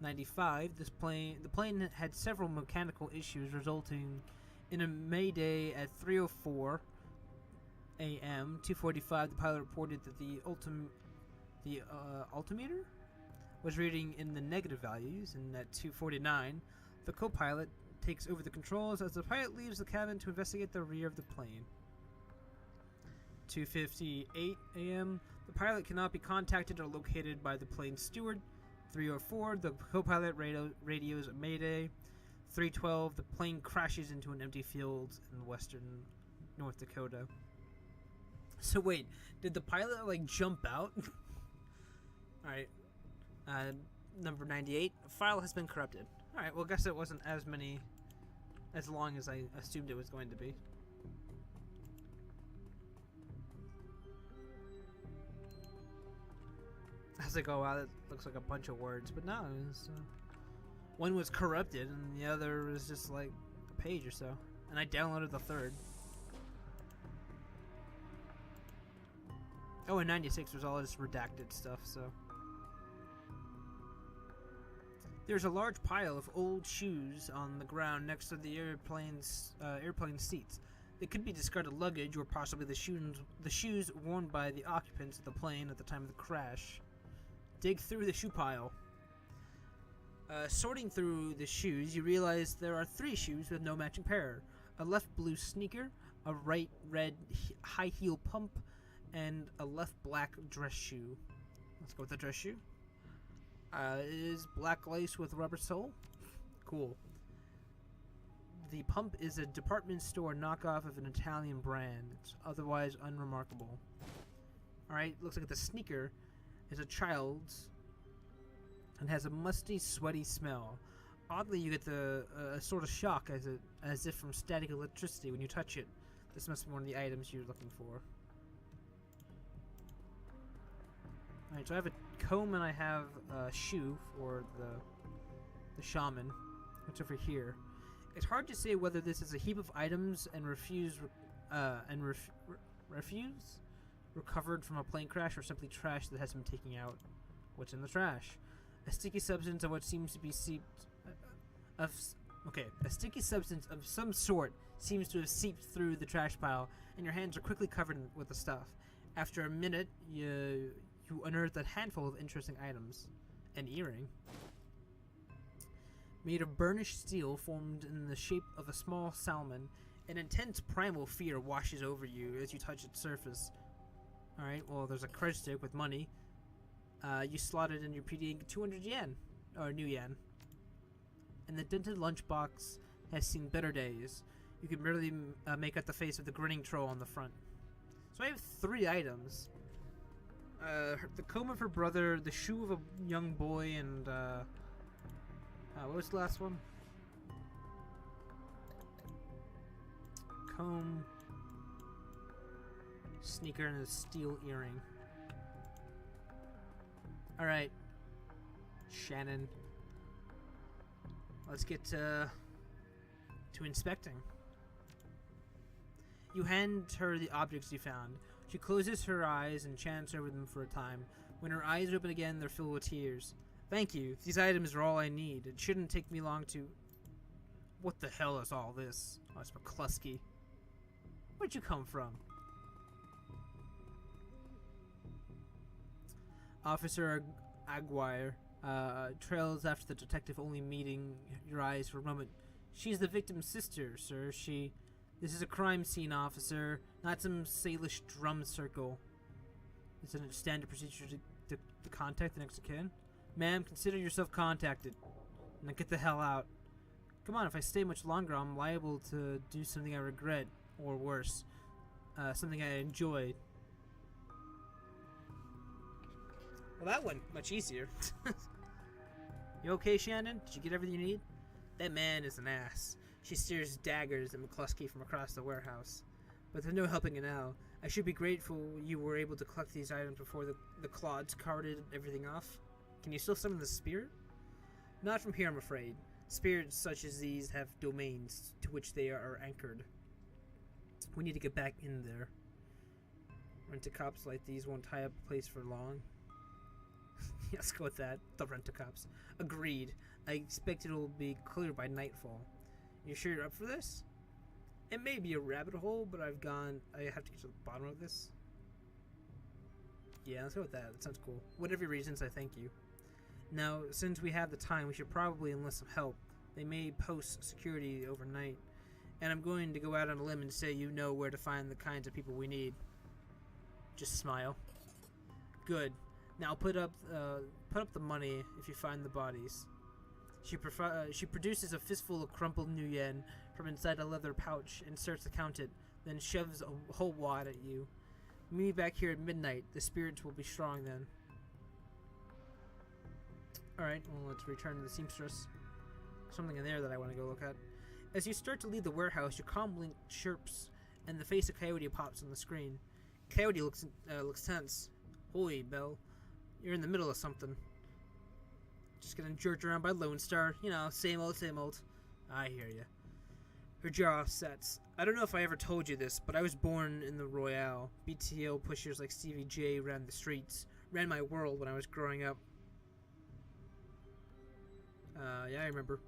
95, the plane had several mechanical issues, resulting in a mayday at 3:04 a.m. 2:45. The pilot reported that the altimeter was reading in the negative values, and at 2:49, the co-pilot takes over the controls as the pilot leaves the cabin to investigate the rear of the plane. 2:58 a.m. The pilot cannot be contacted or located by the plane's steward. 3:04, the co-pilot radios a mayday. 3:12, the plane crashes into an empty field in western North Dakota. So wait, did the pilot like jump out? Alright. Number 98, a file has been corrupted. Alright, well I guess it wasn't as long as I assumed it was going to be. As I go out, it looks like a bunch of words, but no, it was, one was corrupted and the other was just like a page or so. And I downloaded the third. Oh, and 96 was all this redacted stuff, so. There's a large pile of old shoes on the ground next to the airplane seats. They could be discarded luggage or possibly the shoes worn by the occupants of the plane at the time of the crash. Dig through the shoe pile. Sorting through the shoes, you realize there are 3 shoes with no matching pair. A left blue sneaker, a right red high heel pump, and a left black dress shoe. Let's go with the dress shoe. It is black lace with rubber sole. Cool. The pump is a department store knockoff of an Italian brand. It's otherwise unremarkable. Alright, looks like the sneaker is a child's and has a musty, sweaty smell. Oddly, you get a sort of shock as if from static electricity when you touch it. This must be one of the items you're looking for. Alright, so I have a comb and I have a shoe for the shaman. It's over here. It's hard to say whether this is a heap of items and refuse recovered from a plane crash or simply trash that has been taken out. What's in the trash? A sticky substance of what seems to be a sticky substance of some sort seems to have seeped through the trash pile, and your hands are quickly covered with the stuff. After a minute, you unearth a handful of interesting items. An earring. Made of burnished steel formed in the shape of a small salmon, an intense primal fear washes over you as you touch its surface. Alright, well there's a credit stick with money. You slot it in your PD 200 yen, or new yen. And the dented lunchbox has seen better days. You can barely make out the face of the grinning troll on the front. So I have 3 items. The comb of her brother, the shoe of a young boy, and what was the last one? Comb, sneaker, and a steel earring. Alright, Shannon. Let's get to inspecting. You hand her the objects you found. She closes her eyes and chants over them for a time. When her eyes open again, they're filled with tears. Thank you. These items are all I need. It shouldn't take me long to... What the hell is all this? Oh, it's McCluskey. Where'd you come from? Officer Aguirre trails after the detective, only meeting your eyes for a moment. She's the victim's sister, sir. This is a crime scene, officer, not some Salish drum circle. Is it a standard procedure to contact the next of kin? Ma'am, consider yourself contacted. Now get the hell out. Come on, if I stay much longer, I'm liable to do something I regret, or worse, something I enjoyed. Well, that went much easier. You okay, Shannon? Did you get everything you need? That man is an ass. She steers daggers at McCluskey from across the warehouse. But there's no helping it now. I should be grateful you were able to collect these items before the clods carted everything off. Can you still summon the spirit? Not from here, I'm afraid. Spirits such as these have domains to which they are anchored. We need to get back in there. Rent-a-cops like these won't tie up a place for long. Let's go with that. The rent-a-cops. Agreed. I expect it'll be clear by nightfall. You sure you're up for this? It may be a rabbit hole, but I have to get to the bottom of this. Yeah, let's go with that. That sounds cool. Whatever your reasons, I thank you. Now, since we have the time, we should probably enlist some help. They may post security overnight. And I'm going to go out on a limb and say you know where to find the kinds of people we need. Just smile. Good. Now put up the money if you find the bodies. She produces a fistful of crumpled new yen from inside a leather pouch and starts to count it, then shoves a whole wad at you. Meet me back here at midnight. The spirits will be strong then. Alright, well, let's return to the seamstress. Something in there that I want to go look at. As you start to leave the warehouse, your comm link chirps, and the face of Coyote pops on the screen. Coyote looks tense. Holy, Belle. You're in the middle of something. Just getting jerked around by Lone Star. You know, same old, same old. I hear ya. Her jaw sets. I don't know if I ever told you this, but I was born in the Royale. BTO pushers like Stevie J ran the streets. Ran my world when I was growing up. Yeah, I remember.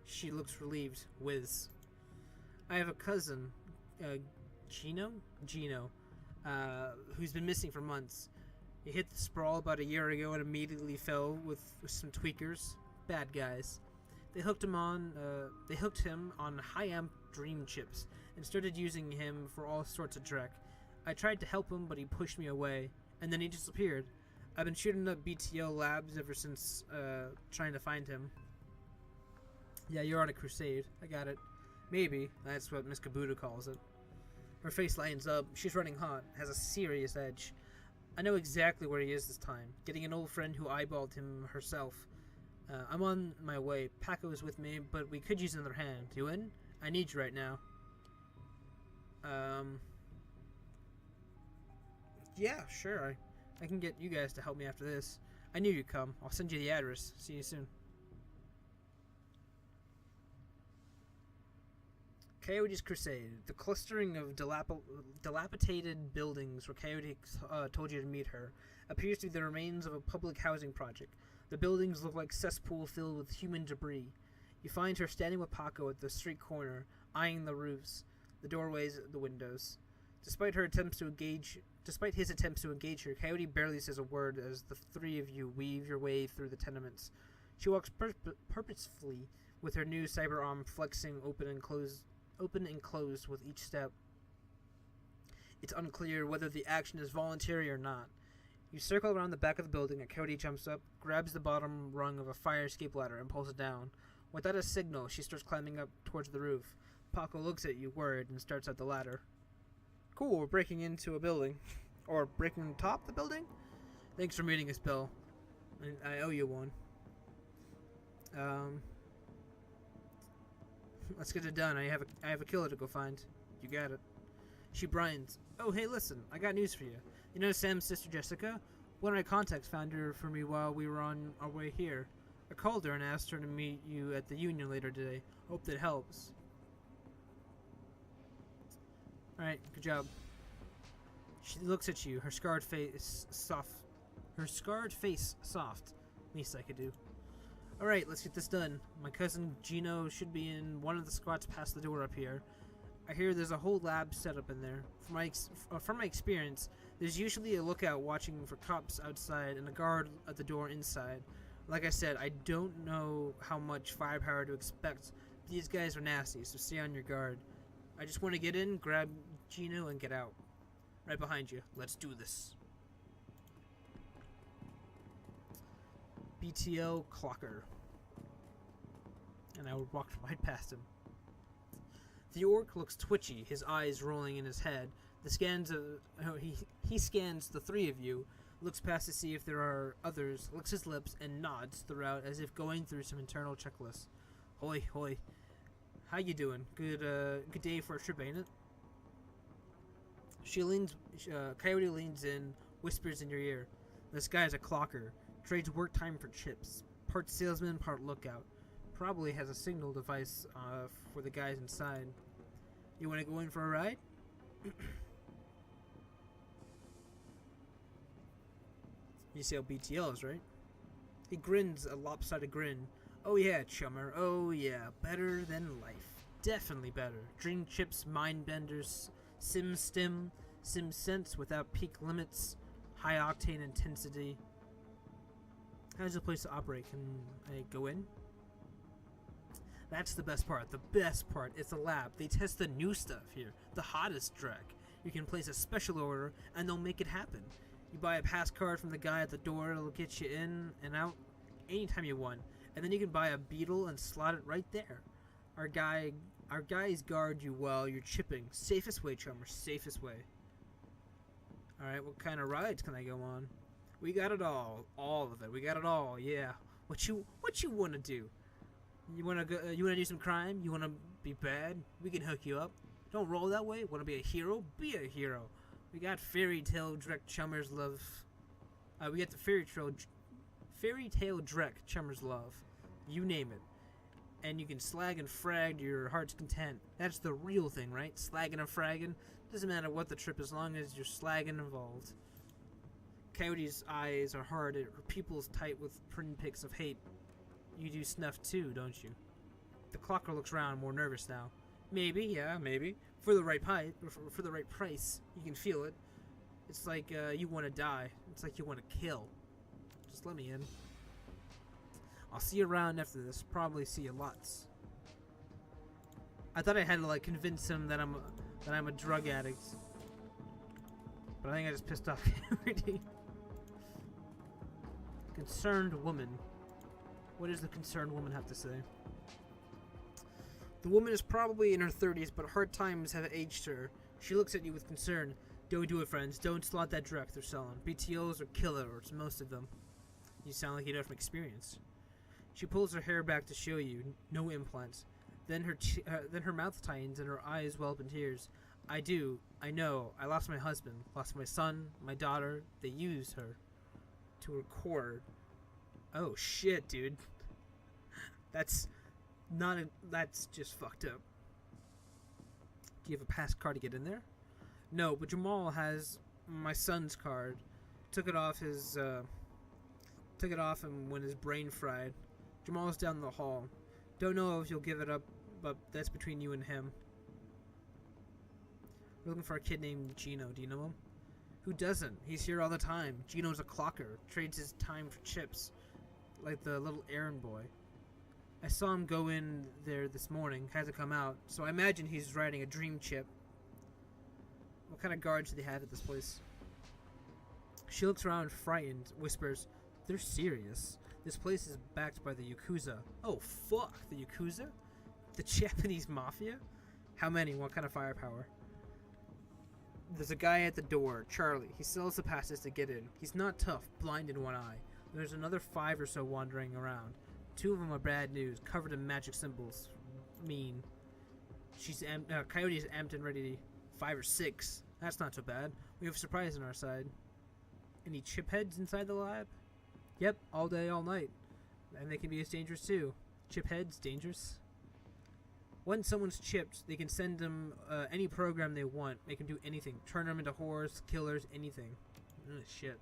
She looks relieved. Whiz. I have a cousin, Gino, who's been missing for months. He hit the sprawl about a year ago and immediately fell with some tweakers, bad guys. They hooked him on high amp dream chips and started using him for all sorts of dreck. I tried to help him, but he pushed me away, and then he disappeared. I've been shooting up BTO labs ever since trying to find him. Yeah, you're on a crusade. I got it. Maybe. That's what Miss Kabuto calls it. Her face lightens up. She's running hot. Has a serious edge. I know exactly where he is this time. Getting an old friend who eyeballed him herself. I'm on my way. Paco is with me, but we could use another hand. You in? I need you right now. Yeah, sure. I can get you guys to help me after this. I knew you'd come. I'll send you the address. See you soon. Coyote's Crusade. The clustering of dilapidated buildings where Coyote told you to meet her appears to be the remains of a public housing project. The buildings look like cesspool filled with human debris. You find her standing with Paco at the street corner, eyeing the roofs, the doorways, the windows. Despite his attempts to engage her, Coyote barely says a word as the three of you weave your way through the tenements. She walks purposefully, with her new cyber arm flexing open and closed with each step. It's unclear whether the action is voluntary or not. You circle around the back of the building and Coyote jumps up, grabs the bottom rung of a fire escape ladder, and pulls it down. Without a signal, she starts climbing up towards the roof. Paco looks at you, worried, and starts up the ladder. Cool, we're breaking into a building. Or breaking on top of the building? Thanks for meeting us, Bill. I owe you one. Let's get it done. I have a killer to go find. You got it. She brines. Oh, hey, listen. I got news for you. You know Sam's sister Jessica? One of my contacts found her for me while we were on our way here. I called her and asked her to meet you at the Union later today. Hope that helps. Alright, good job. She looks at you, her scarred face soft. Least I could do. Alright, let's get this done. My cousin Gino should be in one of the squats past the door up here. I hear there's a whole lab set up in there. From my experience, there's usually a lookout watching for cops outside and a guard at the door inside. Like I said, I don't know how much firepower to expect. These guys are nasty, so stay on your guard. I just want to get in, grab Gino, and get out. Right behind you. Let's do this. BTO Clocker. And I walked right past him. The orc looks twitchy, his eyes rolling in his head. He scans the three of you, looks past to see if there are others, licks his lips, and nods throughout as if going through some internal checklist. Hoi, hoi. How you doing? Good day for a trip, ain't it? Coyote leans in, whispers in your ear. This guy's a clocker. Trades work time for chips. Part salesman, part lookout. Probably has a signal device for the guys inside. You want to go in for a ride? You sell BTLs, right? He grins a lopsided grin. Oh yeah, chummer. Oh yeah. Better than life. Definitely better. Dream chips, mind benders, sim stim, sim sense without peak limits, high octane intensity. How's the place to operate? Can I go in? That's the best part. The best part is the lab. They test the new stuff here. The hottest drag. You can place a special order and they'll make it happen. You buy a pass card from the guy at the door. It'll get you in and out anytime you want. And then you can buy a beetle and slot it right there. Our guys guard you while you're chipping. Safest way, chummer. Safest way. Alright, what kind of rides can I go on? We got it all. All of it. We got it all, yeah. What you wanna do? You wanna do some crime? You wanna be bad? We can hook you up. Don't roll that way. Wanna be a hero? Be a hero. We got fairy tale Drek chummers love. We got the fairy tale Drek chummers love. You name it. And you can slag and frag to your heart's content. That's the real thing, right? Slagging and fragging. Doesn't matter what the trip, as long as you're slagging involved. Coyote's eyes are hard. Her pupils tight with pinpricks of hate. You do snuff too, don't you? The clocker looks around, more nervous now. Maybe, yeah, maybe. For the right for the right price, you can feel it. It's like you want to die. It's like you want to kill. Just let me in. I'll see you around after this. Probably see you lots. I thought I had to like convince him that I'm a drug addict, but I think I just pissed off everybody. Concerned woman. What does the concerned woman have to say? The woman is probably in her 30s, but hard times have aged her. She looks at you with concern. Don't do it, friends. Don't slot that direct they're selling. BTOs are killer, or it's most of them. You sound like you know from experience. She pulls her hair back to show you. No implants. Then her mouth tightens and her eyes well up in tears. I do. I know. I lost my husband. Lost my son. My daughter. They use her to record. Oh shit, dude. That's just fucked up. Do you have a pass card to get in there? No, but Jamal has my son's card. Took it off him when his brain fried. Jamal's down the hall. Don't know if you'll give it up, but that's between you and him. We're looking for a kid named Gino. Do you know him? Who doesn't? He's here all the time. Gino's a clocker. Trades his time for chips. Like the little errand boy. I saw him go in there this morning. Hasn't come out. So I imagine he's riding a dream chip. What kind of guards do they have at this place? She looks around frightened. Whispers, they're serious. This place is backed by the Yakuza. Oh, fuck. The Yakuza? The Japanese Mafia? How many? What kind of firepower? There's a guy at the door, Charlie. He sells the passes to get in. He's not tough, blind in one eye. There's another 5 or so wandering around. 2 of them are bad news, covered in magic symbols. Mean. Coyote is amped and ready. 5 or 6. That's not so bad. We have a surprise on our side. Any chip heads inside the lab? Yep, all day, all night. And they can be as dangerous too. Chip heads, dangerous. Once someone's chipped, they can send them any program they want. They can do anything. Turn them into whores, killers, anything. Ugh, shit.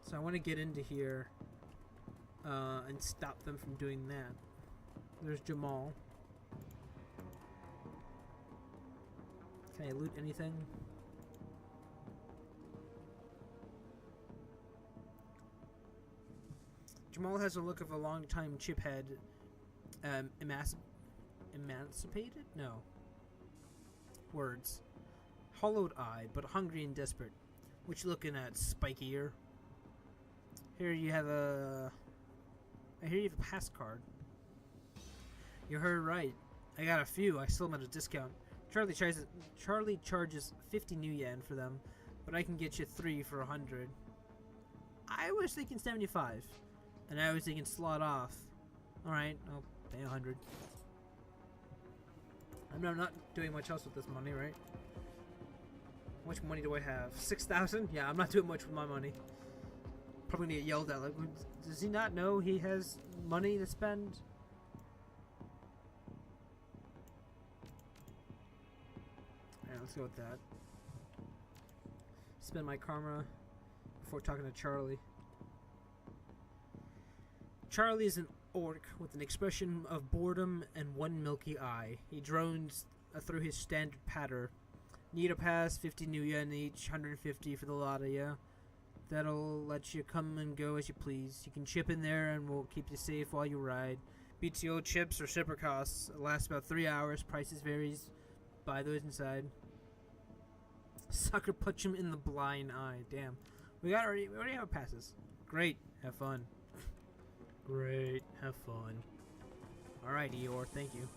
So I want to get into here and stop them from doing that. There's Jamal. Can I loot anything? Jamal has a look of a long-time chiphead. Emancipated? No. Words. Hollowed-eyed, but hungry and desperate. What you looking at, spiky ear? Here you have a... I hear you have a pass card. You heard right. I got a few. I sold them at a discount. Charlie charges 50 new yen for them, but I can get you 3 for 100. I was thinking 75. And I was thinking slot off. Alright, I'll pay 100. I'm not doing much else with this money, right? How much money do I have? 6,000? Yeah, I'm not doing much with my money. Probably gonna get yelled at. Like, does he not know he has money to spend? Alright, let's go with that. Spend my karma before talking to Charlie. Charlie is an orc with an expression of boredom and one milky eye. He drones through his standard patter. Need a pass, 50 new yen each, 150 for the lot of ya. That'll let you come and go as you please. You can chip in there and we'll keep you safe while you ride. BTO chips or shipper costs. Last about 3 hours. Prices varies. Buy those inside. Sucker punch him in the blind eye. Damn. We already have passes. Great. Have fun. Great. Have fun. Alright, Eeyore. Thank you.